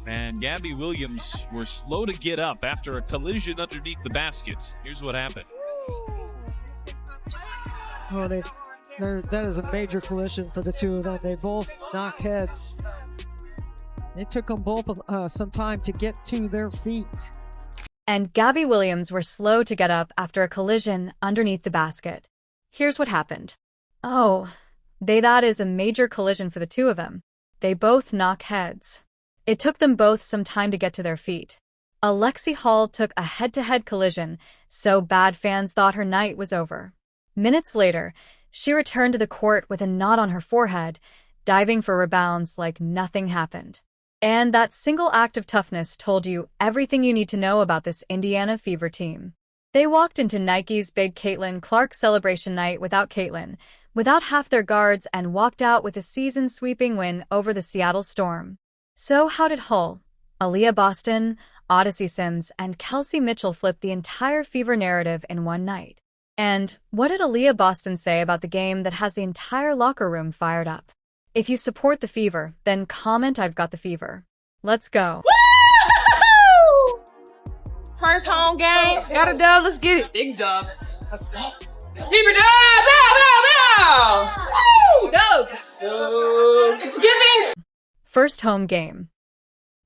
And Gabby Williams were slow to get up after a collision underneath the basket. Here's what happened. Oh, that is a major collision for the two of them. They both knock heads. It took them both some time to get to their feet. And Gabby Williams were slow to get up after a collision underneath the basket. Here's what happened. Oh, that is a major collision for the two of them. They both knock heads. It took them both some time to get to their feet. Lexie Hall took a head-to-head collision so bad fans thought her night was over. Minutes later, she returned to the court with a knot on her forehead, diving for rebounds like nothing happened. And that single act of toughness told you everything you need to know about this Indiana Fever team. They walked into Nike's big Caitlin Clark celebration night without Caitlin, without half their guards, and walked out with a season-sweeping win over the Seattle Storm. So how did Hull, Aaliyah Boston, Odyssey Sims, and Kelsey Mitchell flip the entire Fever narrative in one night? And what did Aaliyah Boston say about the game that has the entire locker room fired up? If you support the Fever, then comment "I've got the fever." Let's go. Woo! First home game. Got a dub. Let's get it. Big dub. Let's go. Fever dub. Bow. Woo! Dubs. It's giving. First home game.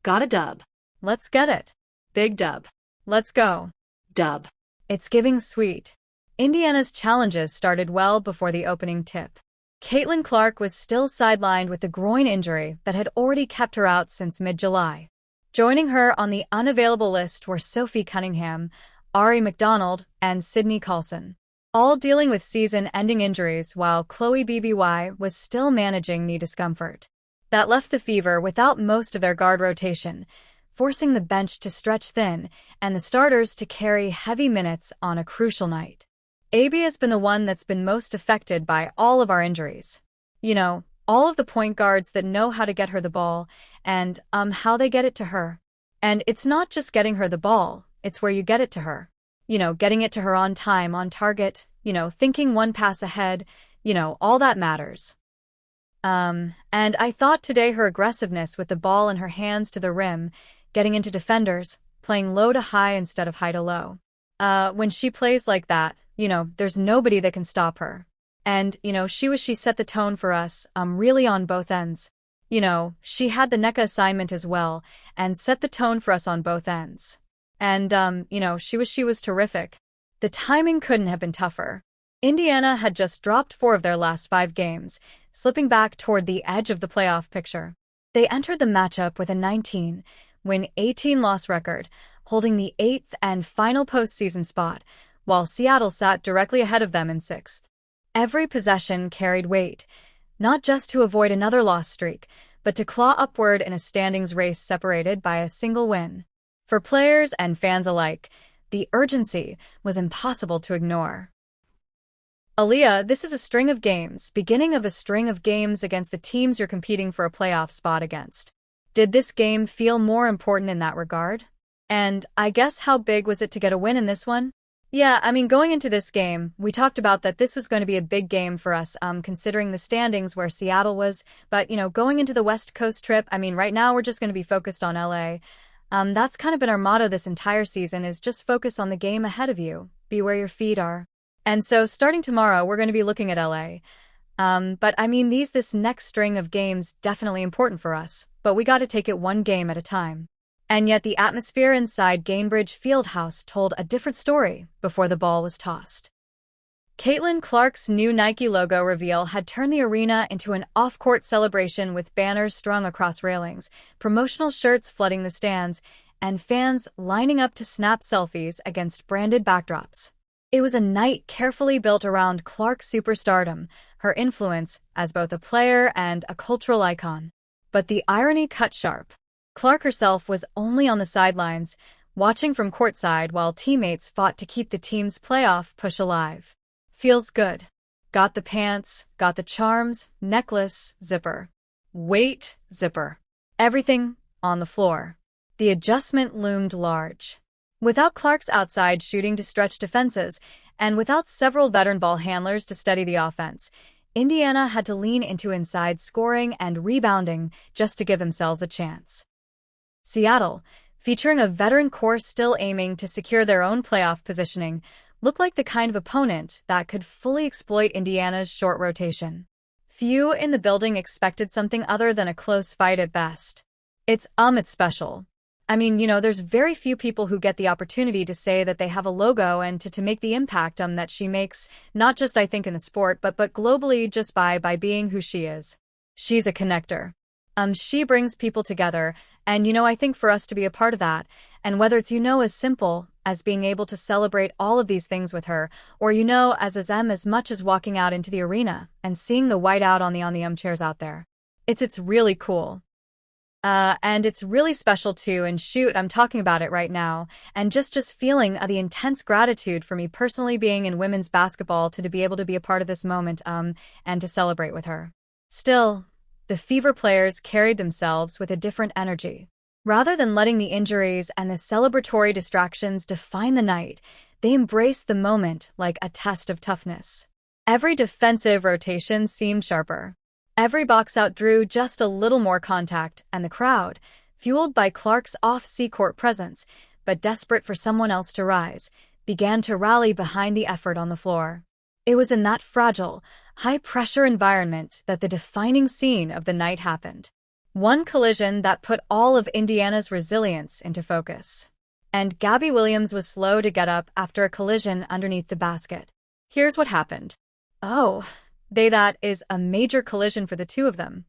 Got a dub. Let's get it. Big dub. Let's go. Dub. It's giving sweet. Indiana's challenges started well before the opening tip. Caitlin Clark was still sidelined with a groin injury that had already kept her out since mid-July. Joining her on the unavailable list were Sophie Cunningham, Ari McDonald, and Sydney Carlson, all dealing with season-ending injuries while Chloe BBY was still managing knee discomfort. That left the Fever without most of their guard rotation, forcing the bench to stretch thin and the starters to carry heavy minutes on a crucial night. AB has been the one that's been most affected by all of our injuries. You know, all of the point guards that know how to get her the ball and how they get it to her. And it's not just getting her the ball, it's where you get it to her. You know, getting it to her on time, on target, thinking one pass ahead, all that matters. And I thought today her aggressiveness with the ball in her hands to the rim, getting into defenders, playing low to high instead of high to low. When she plays like that, there's nobody that can stop her. And, she set the tone for us, really on both ends. She had the NECA assignment as well, and set the tone for us on both ends. And, she was terrific. The timing couldn't have been tougher. Indiana had just dropped 4 of their last 5 games, slipping back toward the edge of the playoff picture. They entered the matchup with a 19-win, 18-loss record, holding the 8th and final postseason spot, while Seattle sat directly ahead of them in 6th. Every possession carried weight, not just to avoid another loss streak, but to claw upward in a standings race separated by a single win. For players and fans alike, the urgency was impossible to ignore. Aaliyah, this is a string of games, beginning of a string of games against the teams you're competing for a playoff spot against. Did this game feel more important in that regard? And I guess how big was it to get a win in this one? Yeah, going into this game, we talked about that this was going to be a big game for us, considering the standings where Seattle was. But, going into the West Coast trip, right now we're just going to be focused on LA. That's kind of been our motto this entire season, is just focus on the game ahead of you. Be where your feet are. And so starting tomorrow, we're going to be looking at LA. But this next string of games definitely important for us. But we got to take it one game at a time. And yet the atmosphere inside Gainbridge Fieldhouse told a different story before the ball was tossed. Caitlin Clark's new Nike logo reveal had turned the arena into an off-court celebration with banners strung across railings, promotional shirts flooding the stands, and fans lining up to snap selfies against branded backdrops. It was a night carefully built around Clark's superstardom, her influence as both a player and a cultural icon. But the irony cut sharp. Clark herself was only on the sidelines, watching from courtside while teammates fought to keep the team's playoff push alive. Feels good. Got the pants, got the charms, necklace, zipper. Weight, zipper. Everything on the floor. The adjustment loomed large. Without Clark's outside shooting to stretch defenses, and without several veteran ball handlers to steady the offense, Indiana had to lean into inside scoring and rebounding just to give themselves a chance. Seattle, featuring a veteran core still aiming to secure their own playoff positioning, looked like the kind of opponent that could fully exploit Indiana's short rotation. Few in the building expected something other than a close fight at best. It's special. I mean, there's very few people who get the opportunity to say that they have a logo and to make the impact that she makes, not just I think in the sport, but globally just by being who she is. She's a connector. She brings people together, and I think for us to be a part of that, and whether it's as simple as being able to celebrate all of these things with her, or as much as walking out into the arena and seeing the whiteout on the chairs out there. It's really cool. And it's really special too, and shoot, I'm talking about it right now, and just feeling the intense gratitude for me personally being in women's basketball to be able to be a part of this moment, and to celebrate with her. Still, the Fever players carried themselves with a different energy. Rather than letting the injuries and the celebratory distractions define the night, they embraced the moment like a test of toughness. Every defensive rotation seemed sharper. Every box-out drew just a little more contact, and the crowd, fueled by Clark's off-court presence, but desperate for someone else to rise, began to rally behind the effort on the floor. It was in that fragile, high-pressure environment that the defining scene of the night happened. One collision that put all of Indiana's resilience into focus. And Gabby Williams was slow to get up after a collision underneath the basket. Here's what happened. That is a major collision for the two of them.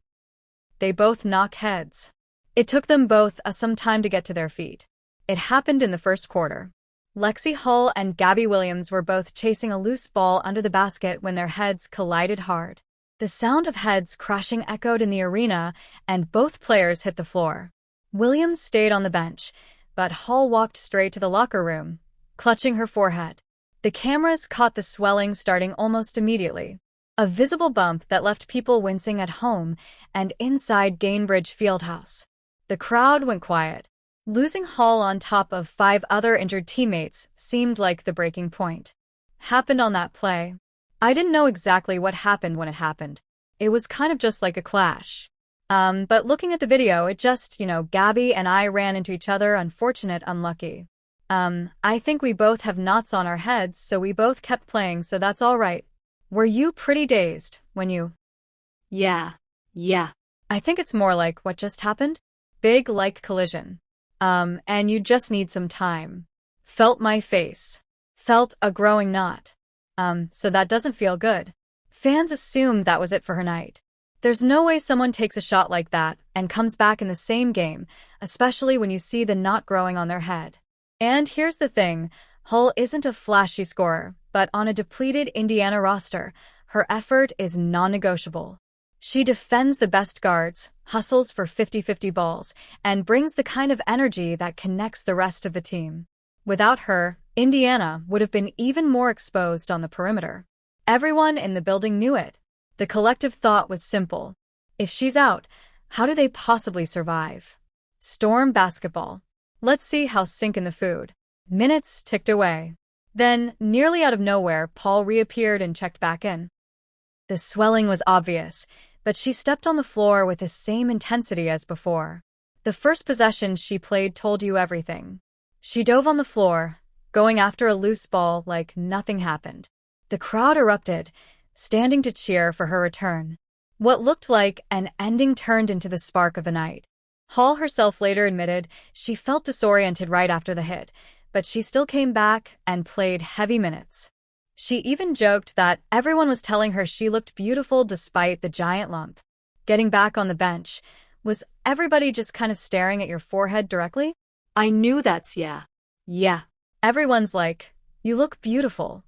They both knock heads. It took them both some time to get to their feet. It happened in the first quarter. Lexie Hull and Gabby Williams were both chasing a loose ball under the basket when their heads collided hard. The sound of heads crashing echoed in the arena, and both players hit the floor. Williams stayed on the bench, but Hull walked straight to the locker room, clutching her forehead. The cameras caught the swelling starting almost immediately. A visible bump that left people wincing at home and inside Gainbridge Fieldhouse. The crowd went quiet. Losing Hull on top of 5 other injured teammates seemed like the breaking point. Happened on that play. I didn't know exactly what happened when it happened. It was kind of just like a clash. But looking at the video, it just, Gabby and I ran into each other, unfortunate, unlucky. I think we both have knots on our heads, so we both kept playing, so that's all right. Were you pretty dazed when you... Yeah. I think it's more like what just happened. Big like collision. And you just need some time. Felt my face. Felt a growing knot. So that doesn't feel good. Fans assumed that was it for her night. There's no way someone takes a shot like that and comes back in the same game, especially when you see the knot growing on their head. And here's the thing, Hull isn't a flashy scorer, but on a depleted Indiana roster, her effort is non-negotiable. She defends the best guards, hustles for 50-50 balls, and brings the kind of energy that connects the rest of the team. Without her, Indiana would have been even more exposed on the perimeter. Everyone in the building knew it. The collective thought was simple. If she's out, how do they possibly survive? Storm basketball. Let's see how sink in the food. Minutes ticked away. Then, nearly out of nowhere, Paul reappeared and checked back in. The swelling was obvious, but she stepped on the floor with the same intensity as before. The first possession she played told you everything. She dove on the floor, going after a loose ball like nothing happened. The crowd erupted, standing to cheer for her return. What looked like an ending turned into the spark of the night. Hall herself later admitted she felt disoriented right after the hit, but she still came back and played heavy minutes. She even joked that everyone was telling her she looked beautiful despite the giant lump. Getting back on the bench, was everybody just kind of staring at your forehead directly? I knew that's yeah. Yeah. Everyone's like, you look beautiful.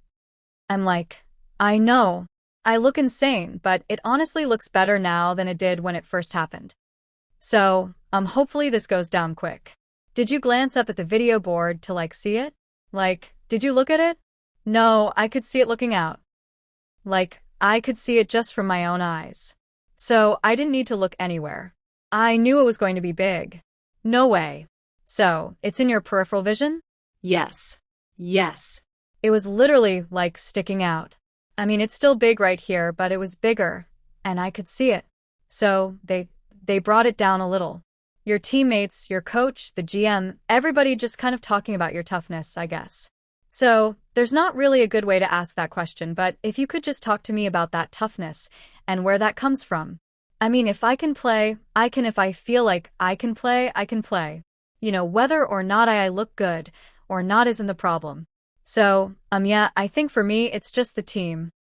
I'm like, I know. I look insane, but it honestly looks better now than it did when it first happened. So, hopefully this goes down quick. Did you glance up at the video board to see it? Did you look at it? No, I could see it looking out. I could see it just from my own eyes. So, I didn't need to look anywhere. I knew it was going to be big. No way. So, it's in your peripheral vision? Yes. It was literally sticking out. I mean, it's still big right here, but it was bigger, and I could see it. So, they brought it down a little. Your teammates, your coach, the GM, everybody just kind of talking about your toughness, I guess. So, there's not really a good way to ask that question, but if you could just talk to me about that toughness and where that comes from. I mean, if I can play, I can. If I feel like I can play, I can play. You know, whether or not I look good or not isn't the problem. So, yeah, I think for me, it's just the team.